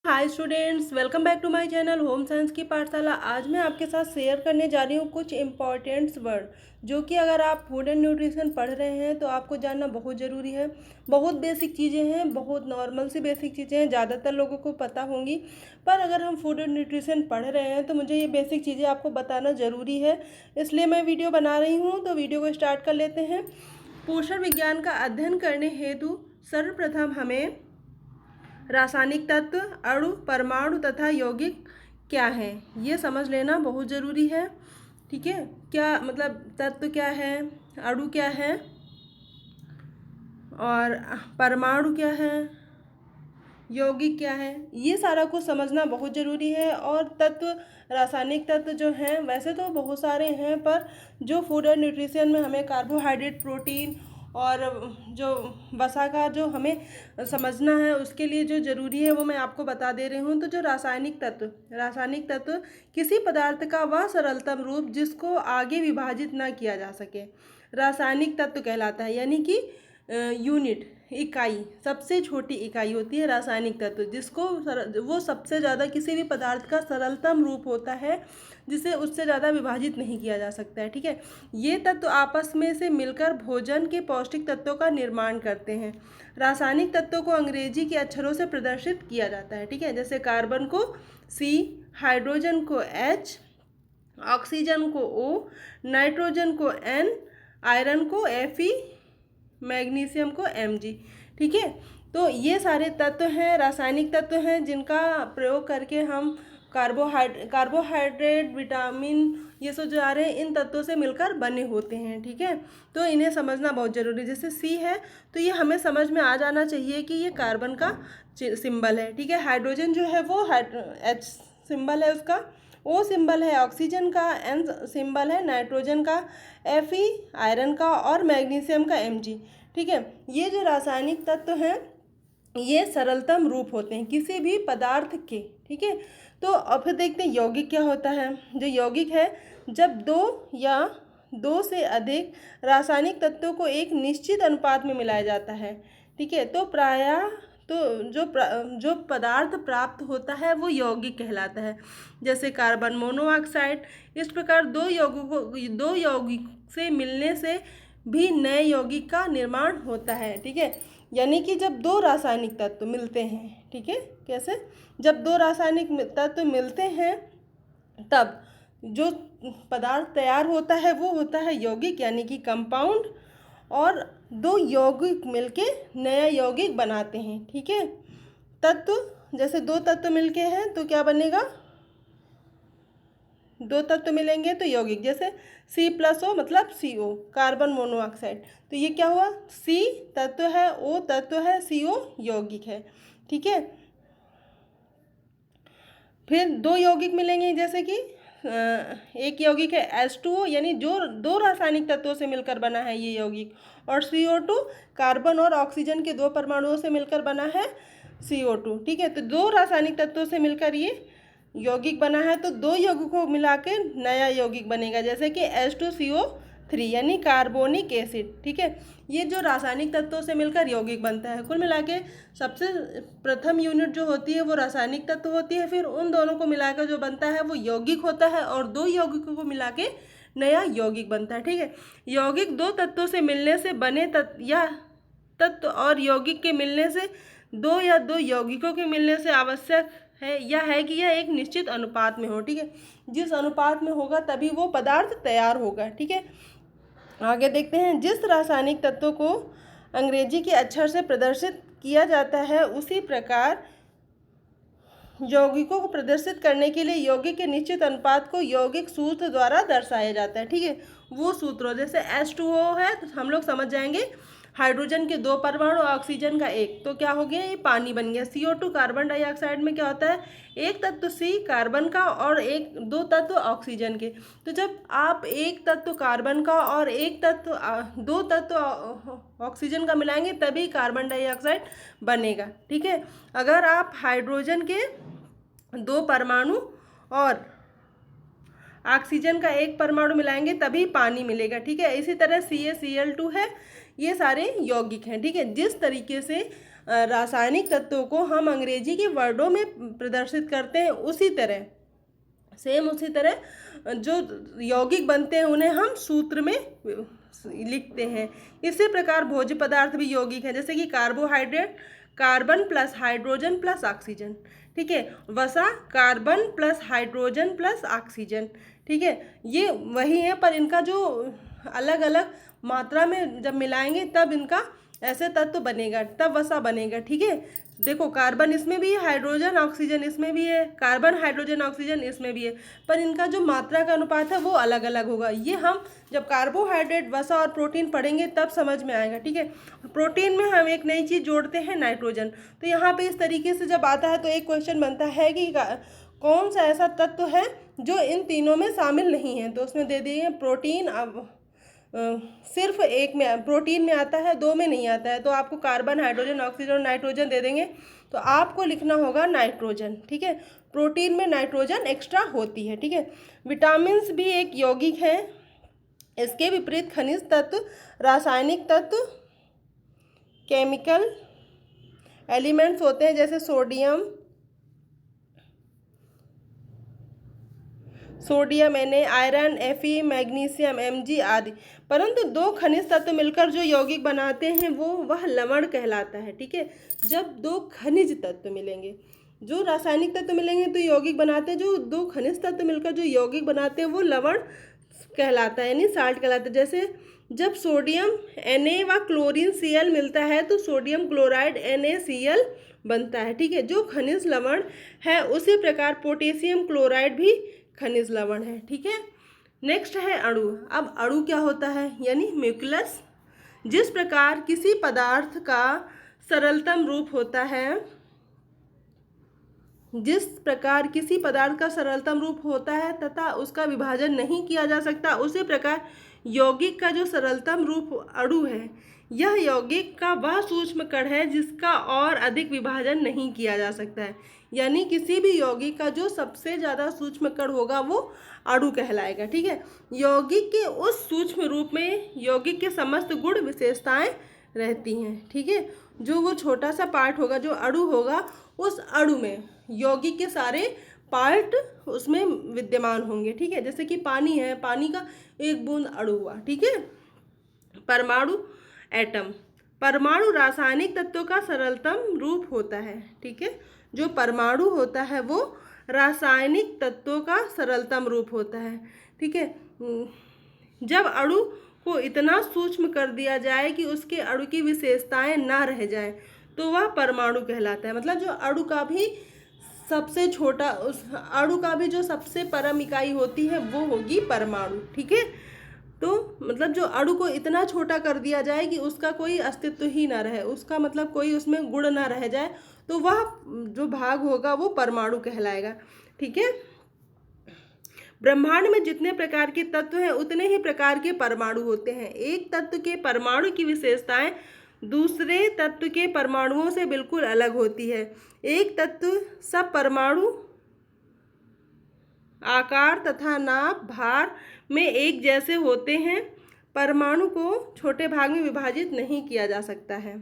Hi students, welcome back to my channel home science की पाठशाला। आज मैं आपके साथ शेयर करने जा रही हूँ कुछ इम्पॉर्टेंट्स वर्ड जो कि अगर आप फूड एंड न्यूट्रिशन पढ़ रहे हैं तो आपको जानना बहुत ज़रूरी है। बहुत बेसिक चीज़ें हैं, बहुत नॉर्मल सी बेसिक चीज़ें हैं, ज़्यादातर लोगों को पता होंगी। पर अगर हम फूड एंड न्यूट्रिशन पढ़ रहे हैं तो मुझे ये बेसिक चीज़ें आपको बताना ज़रूरी है, इसलिए मैं वीडियो बना रही हूँ। तो वीडियो को स्टार्ट कर लेते हैं। पोषण विज्ञान का अध्ययन करने हेतु सर्वप्रथम हमें रासायनिक तत्व, अणु, परमाणु तथा यौगिक क्या हैं ये समझ लेना बहुत ज़रूरी है। ठीक है, क्या मतलब तत्व क्या है, अणु क्या है और परमाणु क्या है, यौगिक क्या है, ये सारा कुछ समझना बहुत ज़रूरी है। और तत्व, रासायनिक तत्व जो हैं वैसे तो बहुत सारे हैं, पर जो फूड एंड न्यूट्रिशन में हमें कार्बोहाइड्रेट, प्रोटीन और जो वसा का जो हमें समझना है उसके लिए जो ज़रूरी है वो मैं आपको बता दे रही हूँ। तो जो रासायनिक तत्व किसी पदार्थ का वह सरलतम रूप जिसको आगे विभाजित ना किया जा सके रासायनिक तत्व कहलाता है। यानी कि यूनिट, इकाई, सबसे छोटी इकाई होती है रासायनिक तत्व, जिसको वो सबसे ज़्यादा किसी भी पदार्थ का सरलतम रूप होता है जिसे उससे ज़्यादा विभाजित नहीं किया जा सकता है। ठीक है, ये तत्व आपस में से मिलकर भोजन के पौष्टिक तत्वों का निर्माण करते हैं। रासायनिक तत्वों को अंग्रेजी के अक्षरों से प्रदर्शित किया जाता है। ठीक है, जैसे कार्बन को C, हाइड्रोजन को H, ऑक्सीजन को O, नाइट्रोजन को N, आयरन को Fe, मैग्नीशियम को Mg। ठीक है, तो ये सारे तत्व हैं, रासायनिक तत्व हैं जिनका प्रयोग करके हम कार्बोहाइड्रेट, विटामिन, ये सब जो आ रहे हैं इन तत्वों से मिलकर बने होते हैं। ठीक है, तो इन्हें समझना बहुत ज़रूरी है। जैसे C है तो ये हमें समझ में आ जाना चाहिए कि ये कार्बन का सिंबल है। ठीक है, हाइड्रोजन जो है वो H सिंबल है उसका, O सिंबल है ऑक्सीजन का, N सिंबल है नाइट्रोजन का, Fe आयरन का और मैग्नीशियम का Mg। ठीक है, ये जो रासायनिक तत्व हैं ये सरलतम रूप होते हैं किसी भी पदार्थ के। ठीक है, तो अब फिर देखते हैं यौगिक क्या होता है। जो यौगिक है, जब दो या दो से अधिक रासायनिक तत्वों को एक निश्चित अनुपात में मिलाया जाता है। ठीक है, तो प्रायः तो जो पदार्थ प्राप्त होता है वो यौगिक कहलाता है। जैसे कार्बन मोनोऑक्साइड। इस प्रकार दो यौगिक से मिलने से भी नए यौगिक का निर्माण होता है। ठीक है, यानी कि जब दो रासायनिक तत्व मिलते हैं, ठीक है, कैसे, जब दो रासायनिक तत्व मिलते हैं तब जो पदार्थ तैयार होता है वो होता है यौगिक, यानी कि कंपाउंड। और दो यौगिक मिलके नया यौगिक बनाते हैं। ठीक है, तत्व, जैसे दो तत्व मिलके हैं तो क्या बनेगा, दो तत्व मिलेंगे तो यौगिक, जैसे C+O मतलब CO, कार्बन मोनोऑक्साइड। तो ये क्या हुआ, C तत्व है, O तत्व है, CO यौगिक है। ठीक है, फिर दो यौगिक मिलेंगे, जैसे कि एक यौगिक है H2O, यानी जो दो रासायनिक तत्वों से मिलकर बना है ये यौगिक, और CO2 कार्बन और ऑक्सीजन के दो परमाणुओं से मिलकर बना है CO2। ठीक है, तो दो रासायनिक तत्वों से मिलकर ये यौगिक बना है, तो दो यौगिकों को मिला के नया यौगिक बनेगा, जैसे कि H2CO3 यानी कार्बोनिक एसिड। ठीक है, ये जो रासायनिक तत्वों से मिलकर यौगिक बनता है। कुल मिला के सबसे प्रथम यूनिट जो होती है वो रासायनिक तत्व होती है, फिर उन दोनों को मिलाकर जो बनता है वो यौगिक होता है, और दो यौगिकों को मिला के नया यौगिक बनता है। ठीक है, यौगिक दो तत्वों से मिलने से बने तत्व और यौगिक के मिलने से दो या दो यौगिकों के मिलने से आवश्यक है यह है कि यह एक निश्चित अनुपात में हो। ठीक है, जिस अनुपात में होगा तभी वो पदार्थ तैयार होगा। ठीक है, आगे देखते हैं। जिस रासायनिक तत्व को अंग्रेजी के अक्षर से प्रदर्शित किया जाता है उसी प्रकार यौगिकों को प्रदर्शित करने के लिए यौगिक के निश्चित अनुपात को यौगिक सूत्र द्वारा दर्शाया जाता है। ठीक है, वो सूत्रों, जैसे H2O है तो हम लोग समझ जाएंगे हाइड्रोजन के दो परमाणु, ऑक्सीजन का एक, तो क्या हो गया, ये पानी बन गया। CO2 कार्बन डाइऑक्साइड में क्या होता है, एक तत्व C कार्बन का और दो तत्व ऑक्सीजन के। तो जब आप एक तत्व कार्बन का और दो तत्व ऑक्सीजन का मिलाएंगे तभी कार्बन डाइऑक्साइड बनेगा। ठीक है, अगर आप हाइड्रोजन के दो परमाणु और ऑक्सीजन का एक परमाणु मिलाएंगे तभी पानी मिलेगा। ठीक है, इसी तरह CaCl2 है, ये सारे यौगिक हैं। ठीक है, जिस तरीके से रासायनिक तत्वों को हम अंग्रेजी के वर्डों में प्रदर्शित करते हैं, उसी तरह उसी तरह जो यौगिक बनते हैं उन्हें हम सूत्र में लिखते हैं। इसी प्रकार भोज्य पदार्थ भी यौगिक हैं, जैसे कि carbohydrate carbon plus hydrogen plus oxygen, ठीक है। वसा carbon plus hydrogen plus oxygen, ठीक है। ये वही है, पर इनका जो अलग अलग मात्रा में जब मिलाएंगे तब इनका ऐसे तत्व बनेगा, तब वसा बनेगा, ठीक है। देखो कार्बन इसमें भी है, हाइड्रोजन ऑक्सीजन इसमें भी है, कार्बन हाइड्रोजन ऑक्सीजन इसमें भी है, पर इनका जो मात्रा का अनुपात है वो अलग अलग होगा। ये हम जब कार्बोहाइड्रेट वसा और प्रोटीन पढ़ेंगे तब समझ में आएगा, ठीक है। प्रोटीन में हम एक नई चीज़ जोड़ते हैं, नाइट्रोजन। तो यहाँ पे इस तरीके से जब आता है तो एक क्वेश्चन बनता है कि कौन सा ऐसा तत्व है जो इन तीनों में शामिल नहीं है, तो उसमें दे दिए प्रोटीन। अब सिर्फ एक में प्रोटीन में आता है, दो में नहीं आता है, तो आपको कार्बन हाइड्रोजन ऑक्सीजन और नाइट्रोजन दे देंगे, तो आपको लिखना होगा नाइट्रोजन, ठीक है। प्रोटीन में नाइट्रोजन एक्स्ट्रा होती है, ठीक है। विटामिन्स भी एक यौगिक है। इसके विपरीत खनिज तत्व, रासायनिक तत्व, केमिकल एलिमेंट्स होते हैं, जैसे sodium Na, iron Fe, magnesium Mg आदि। परंतु दो खनिज तत्व मिलकर जो यौगिक बनाते हैं वह लवण कहलाता है, ठीक है। जब दो खनिज तत्व मिलेंगे, जो रासायनिक तत्व मिलेंगे तो यौगिक बनाते हैं, जो दो खनिज तत्व मिलकर जो यौगिक बनाते हैं वो लवण कहलाता है, यानी साल्ट कहलाता है। जैसे जब सोडियम Na व क्लोरीन Cl मिलता है तो सोडियम क्लोराइड NaCl बनता है, ठीक है, जो खनिज लवण है। उसी प्रकार पोटेशियम क्लोराइड भी खनिज लवण है, ठीक है। नेक्स्ट है अणु। अब अणु क्या होता है, यानी न्यूक्लियस। जिस प्रकार किसी पदार्थ का सरलतम रूप होता है, जिस प्रकार किसी पदार्थ का सरलतम रूप होता है तथा उसका विभाजन नहीं किया जा सकता, उसी प्रकार यौगिक का जो सरलतम रूप अणु है, यह यौगिक का वह सूक्ष्म कण है जिसका और अधिक विभाजन नहीं किया जा सकता है। यानी किसी भी यौगिक का जो सबसे ज़्यादा सूक्ष्म कण होगा वो अणु कहलाएगा, ठीक है। यौगिक के उस सूक्ष्म रूप में यौगिक के समस्त गुण विशेषताएं रहती हैं, ठीक है। जो वो छोटा सा पार्ट होगा, जो अणु होगा, उस अणु में यौगिक के सारे पार्ट उसमें विद्यमान होंगे, ठीक है। जैसे कि पानी है, पानी का एक बूंद अणु हुआ, ठीक है। परमाणु एटम, परमाणु रासायनिक तत्वों का सरलतम रूप होता है, ठीक है। जो परमाणु होता है वो रासायनिक तत्वों का सरलतम रूप होता है, ठीक है। जब अणु को इतना सूक्ष्म कर दिया जाए कि उसके अणु की विशेषताएं ना रह जाएं, तो वह परमाणु कहलाता है। मतलब जो अणु का भी सबसे छोटा, उस अणु का भी जो सबसे परम इकाई होती है वो होगी परमाणु, ठीक है। तो मतलब जो अणु को इतना छोटा कर दिया जाए कि उसका कोई अस्तित्व ही ना रहे, उसका मतलब कोई उसमें गुण ना रह जाए, तो वह जो भाग होगा वो परमाणु कहलाएगा, ठीक है। ब्रह्मांड में जितने प्रकार के तत्व हैं उतने ही प्रकार के परमाणु होते हैं। एक तत्व के परमाणु की विशेषताएं दूसरे तत्व के परमाणुओं से बिल्कुल अलग होती है। एक तत्व सब परमाणु आकार तथा नाप भार में एक जैसे होते हैं। परमाणु को छोटे भाग में विभाजित नहीं किया जा सकता है,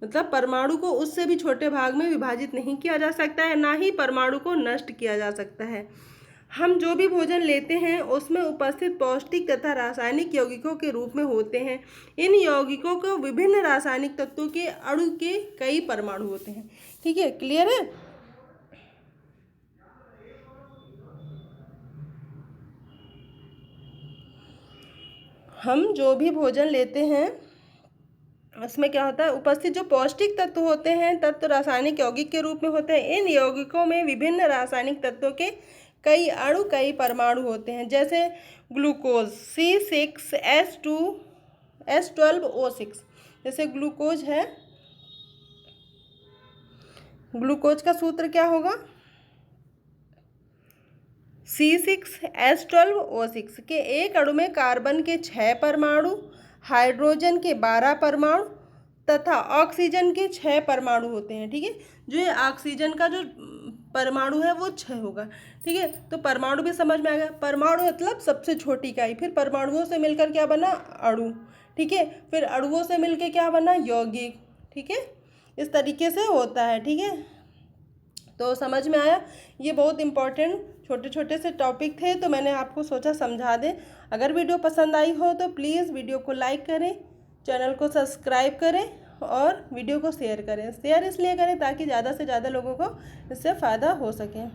मतलब परमाणु को उससे भी छोटे भाग में विभाजित नहीं किया जा सकता है, ना ही परमाणु को नष्ट किया जा सकता है। हम जो भी भोजन लेते हैं उसमें उपस्थित पौष्टिक तथा रासायनिक यौगिकों के रूप में होते हैं। इन यौगिकों को विभिन्न रासायनिक तत्वों के अणु के कई परमाणु होते हैं, ठीक है। क्लियर है। हम जो भी भोजन लेते हैं उसमें क्या होता है, उपस्थित जो पौष्टिक तत्व होते हैं तत्व रासायनिक यौगिक के रूप में होते हैं। इन यौगिकों में विभिन्न रासायनिक तत्वों के कई अणु कई परमाणु होते हैं। जैसे ग्लूकोज C6H12O6, जैसे ग्लूकोज है, ग्लूकोज का सूत्र क्या होगा, C6H12O6 के एक अणु में कार्बन के 6 परमाणु, हाइड्रोजन के 12 परमाणु तथा ऑक्सीजन के 6 परमाणु होते हैं, ठीक है। जो ये ऑक्सीजन का जो परमाणु है वो 6 होगा, ठीक है। तो परमाणु भी समझ में आ गया। परमाणु मतलब सबसे छोटी इकाई। फिर परमाणुओं से मिलकर क्या बना, अणु, ठीक है। फिर अणुओं से मिलकर क्या बना, यौगिक, ठीक है। इस तरीके से होता है, ठीक है। तो समझ में आया, ये बहुत इम्पोर्टेंट छोटे छोटे से टॉपिक थे, तो मैंने आपको सोचा समझा दें। अगर वीडियो पसंद आई हो तो प्लीज़ वीडियो को लाइक करें, चैनल को सब्सक्राइब करें और वीडियो को शेयर करें। शेयर इसलिए करें ताकि ज़्यादा से ज़्यादा लोगों को इससे फ़ायदा हो सके।